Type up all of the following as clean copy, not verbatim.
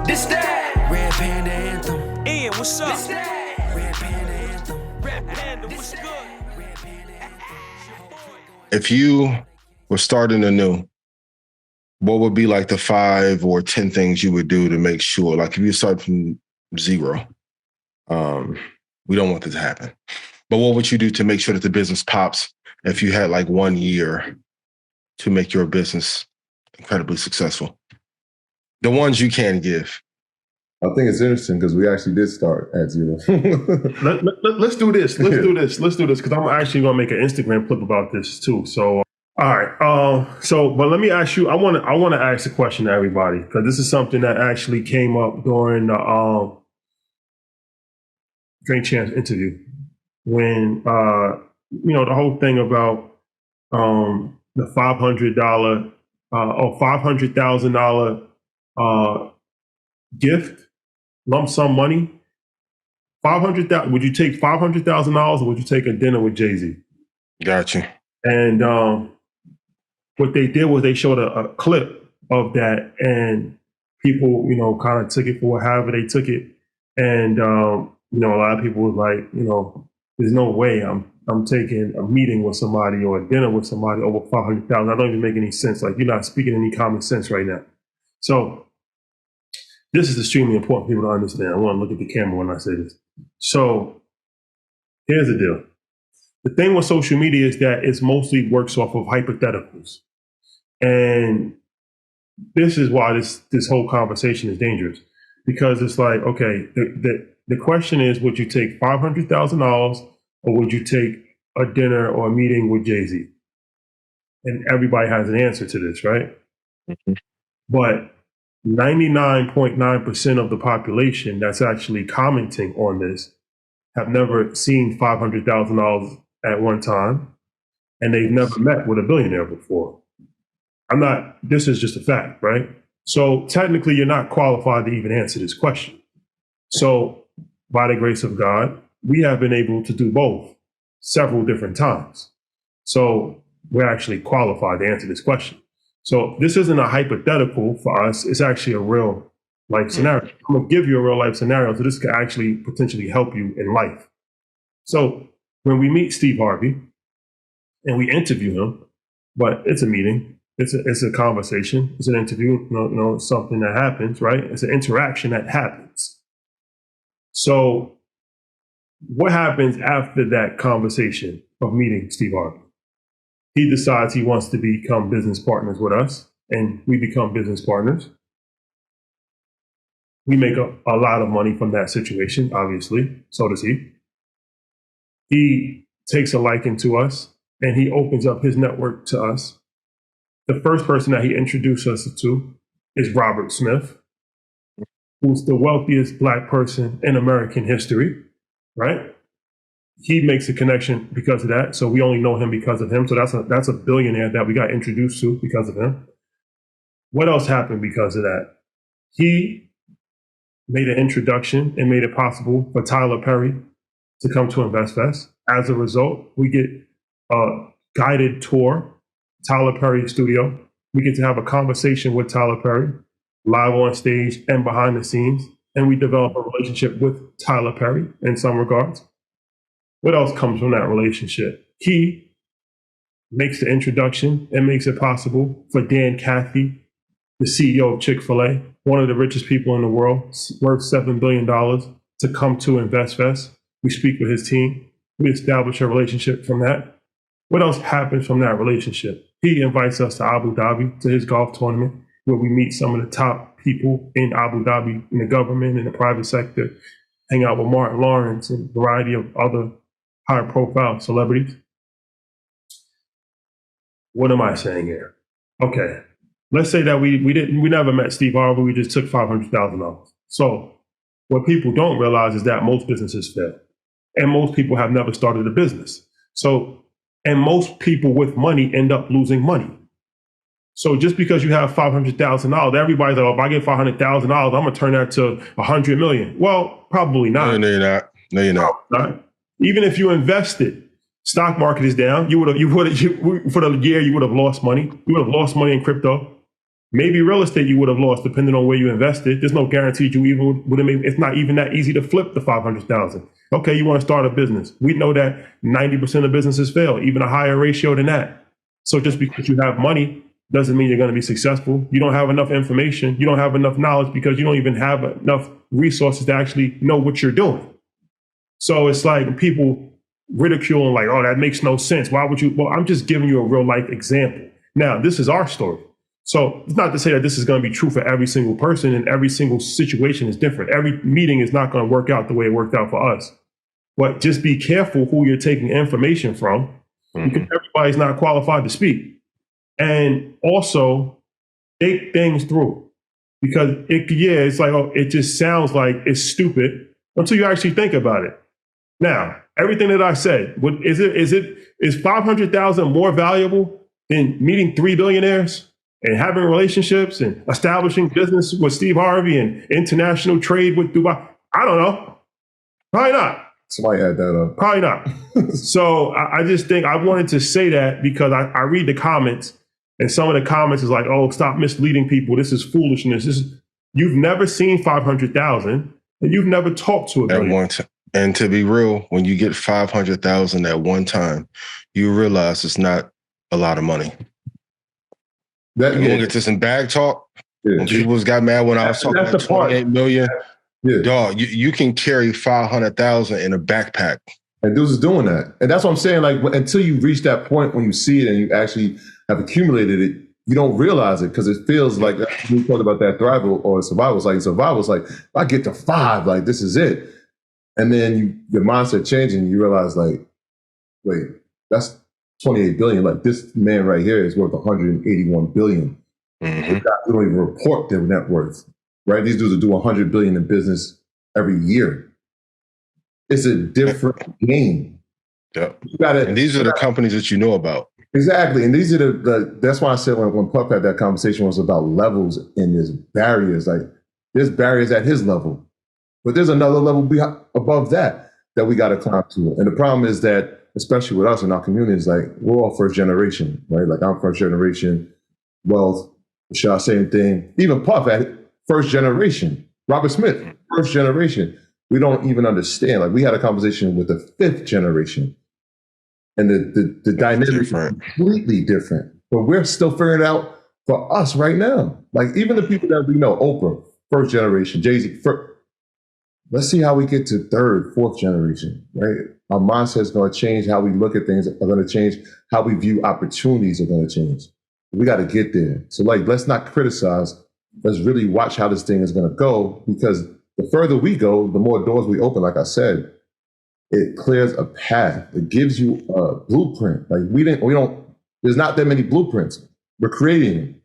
This that Red Panda Anthem. Ian, what's up? This that Red Panda Anthem. Red Panda, what's good? If you were starting anew, what would be like the 5 or 10 things you would do to make sure, like if you start from zero, we don't want this to happen, but what would you do to make sure that the business pops if you had like 1 year to make your business incredibly successful? The ones you can give. I think it's interesting because we actually did start at zero. Let's do this. Let's do this because I'm actually going to make an Instagram clip about this too. So, all right. But let me ask you. I want to ask a question to everybody because this is something that actually came up during the Drink Champs interview when the whole thing about the $500 or $500,000 gift. Lump sum money, $500,000. Would you take $500,000 or would you take a dinner with Jay-Z? Gotcha. And what they did was they showed a clip of that, and people, kind of took it for however they took it. And a lot of people was like, there's no way I'm taking a meeting with somebody or a dinner with somebody over $500,000. That don't even make any sense. Like, you're not speaking any common sense right now. So this is extremely important for people to understand. I want to look at the camera when I say this. So here's the deal. The thing with social media is that it's mostly works off of hypotheticals. And this is why this whole conversation is dangerous. Because it's like, okay, the question is, would you take $500,000 or would you take a dinner or a meeting with Jay-Z? And everybody has an answer to this, right? Mm-hmm. But 99.9% of the population that's actually commenting on this have never seen $500,000 at one time, and they've never met with a billionaire before. This is just a fact, right? So technically, you're not qualified to even answer this question. So by the grace of God, we have been able to do both several different times. So we're actually qualified to answer this question. So this isn't a hypothetical for us. It's actually a real life scenario. I'm going to give you a real life scenario so this could actually potentially help you in life. So when we meet Steve Harvey and we interview him, but it's a meeting, it's a conversation, it's an interview, it's something that happens, right? It's an interaction that happens. So what happens after that conversation of meeting Steve Harvey? He decides he wants to become business partners with us, and we become business partners. We make a lot of money from that situation, obviously. So does he. He takes a liking to us, and he opens up his network to us. The first person that he introduced us to is Robert Smith, who's the wealthiest Black person in American history, right? He makes a connection because of that. So we only know him because of him. So that's a billionaire that we got introduced to because of him. What else happened because of that? He made an introduction and made it possible for Tyler Perry to come to InvestFest. As a result, we get a guided tour, Tyler Perry studio. We get to have a conversation with Tyler Perry, live on stage and behind the scenes. And we develop a relationship with Tyler Perry in some regards. What else comes from that relationship? He makes the introduction and makes it possible for Dan Cathy, the CEO of Chick-fil-A, one of the richest people in the world, worth $7 billion, to come to InvestFest. We speak with his team. We establish a relationship from that. What else happens from that relationship? He invites us to Abu Dhabi, to his golf tournament, where we meet some of the top people in Abu Dhabi, in the government, in the private sector, hang out with Martin Lawrence and a variety of other high-profile celebrities. What am I saying here? Okay, let's say that we never met Steve Harvey. We just took $500,000. So what people don't realize is that most businesses fail, and most people have never started a business. So, and most people with money end up losing money. So just because you have $500,000, everybody's like, oh, if I get $500,000, I'm gonna turn that to $100 million. Well, probably not. No, you're not. No, you're not. Right? Even if you invested, stock market is down. For the year, you would have lost money. You would have lost money in crypto. Maybe real estate you would have lost depending on where you invested. There's no guarantee you even would have made. It's not even that easy to flip the 500,000. Okay, you want to start a business. We know that 90% of businesses fail, even a higher ratio than that. So just because you have money doesn't mean you're going to be successful. You don't have enough information. You don't have enough knowledge because you don't even have enough resources to actually know what you're doing. So it's like people ridiculing like, oh, that makes no sense. Why would you? Well, I'm just giving you a real life example. Now, this is our story. So it's not to say that this is going to be true for every single person and every single situation is different. Every meeting is not going to work out the way it worked out for us. But just be careful who you're taking information from because everybody's not qualified to speak. And also think things through because it's like, oh, it just sounds like it's stupid until you actually think about it. Now, everything that I said, is 500,000 more valuable than meeting 3 billionaires? And having relationships and establishing business with Steve Harvey and international trade with Dubai? I don't know. Probably not. Somebody add that up. Probably not. So I just think I wanted to say that because I read the comments and some of the comments is like, oh, stop misleading people. This is foolishness. You've never seen 500,000 and you've never talked to a billion. At one time. And to be real, when you get 500,000 at one time, you realize it's not a lot of money. We're going to get to some bag talk. Yeah. When people got mad when I was talking about 28 million. Yeah. Dog, you can carry 500,000 in a backpack. And dudes is doing that. And that's what I'm saying. Like, until you reach that point when you see it and you actually have accumulated it, you don't realize it because it feels like we talked about that thrival or survival. Survival's like, if I get to 5, like, this is it. And then your mindset changes and you realize, like, wait, that's 28 billion. Like, this man right here is worth 181 billion. Mm-hmm. We don't even report their net worth, right? These dudes will do 100 billion in business every year. It's a different game. Yeah. And these are the companies that you know about. Exactly. And these are that's why I said when Puff had that conversation was about levels and there's barriers. Like, there's barriers at his level, but there's another level above that we got to climb to. And the problem is that, especially with us in our communities, like, we're all first generation, right? Like, I'm first generation wealth. Should I say anything? Even Puff at first generation. Robert Smith, first generation. We don't even understand. Like, we had a conversation with the 5th generation, and the dynamic is completely different. But we're still figuring it out for us right now. Like, even the people that we know, Oprah, first generation, Jay-Z, let's see how we get to 3rd, 4th generation, right? Our mindset is going to change. How we look at things are going to change. How we view opportunities are going to change. We got to get there. So, like, let's not criticize. Let's really watch how this thing is going to go, because the further we go, the more doors we open. Like I said, it clears a path. It gives you a blueprint. Like, there's not that many blueprints. We're creating them.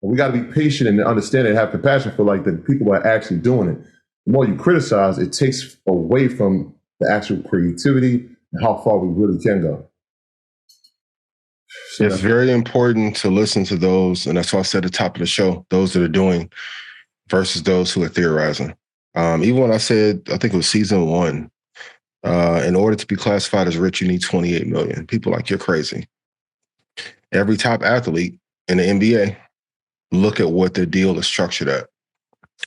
And we got to be patient and understand and have compassion for, like, the people who are actually doing it. The more you criticize, it takes away from the actual creativity and how far we really can go. So it's very important to listen to those, and that's why I said at the top of the show, those that are doing versus those who are theorizing. Even when I said, I think it was season 1, in order to be classified as rich, you need 28 million. People like, you're crazy. Every top athlete in the NBA, look at what their deal is structured at.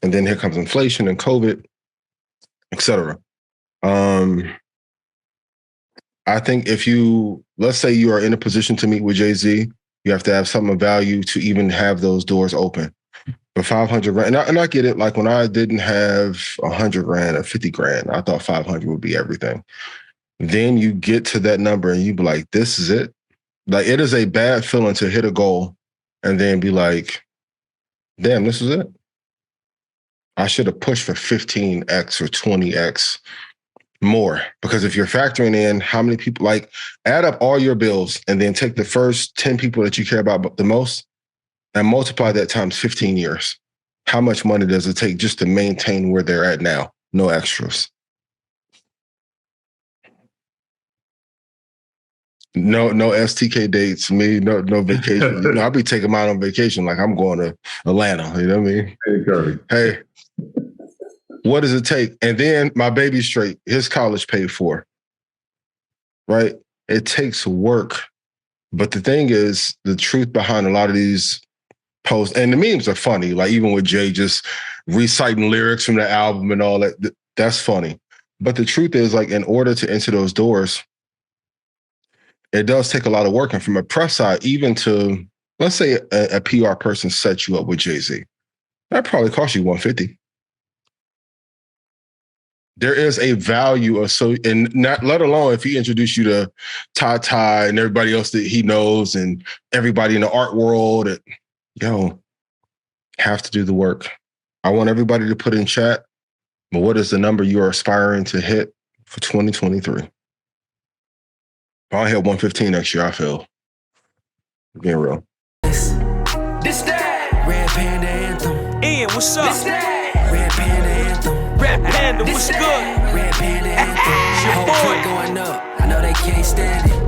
And then here comes inflation and COVID, et cetera. I think let's say you are in a position to meet with Jay-Z, you have to have something of value to even have those doors open. But 500 grand, and I get it. Like, when I didn't have 100 grand or 50 grand, I thought 500 would be everything. Then you get to that number and you be like, this is it. Like, it is a bad feeling to hit a goal and then be like, damn, this is it. I should have pushed for 15x or 20x more. Because if you're factoring in how many people, like, add up all your bills and then take the first 10 people that you care about the most and multiply that times 15 years. How much money does it take just to maintain where they're at now? No extras. No STK dates, no vacation. I'll be taking mine on vacation like I'm going to Atlanta. You know what I mean? Hey, what does it take? And then my baby's straight. His college paid for. Right? It takes work. But the thing is, the truth behind a lot of these post, and the memes are funny. Like even with Jay just reciting lyrics from the album and all that, that's funny. But the truth is, like, in order to enter those doors, it does take a lot of work. And from a press side, even to, let's say a PR person sets you up with Jay-Z, that probably cost you $150. There is a value of and not let alone if he introduced you to Ty and everybody else that he knows and everybody in the art world. Have to do the work. I want everybody to put in chat, but what is the number you are aspiring to hit for 2023? If I hit 115 next year, I feel. Being real. This that Red Panda Anthem. Ian, what's up? This that Red Panda Anthem. Rap Panda, what's This good? that Red Panda Anthem. It's your Whole boy. clip going up. I know they can't stand it.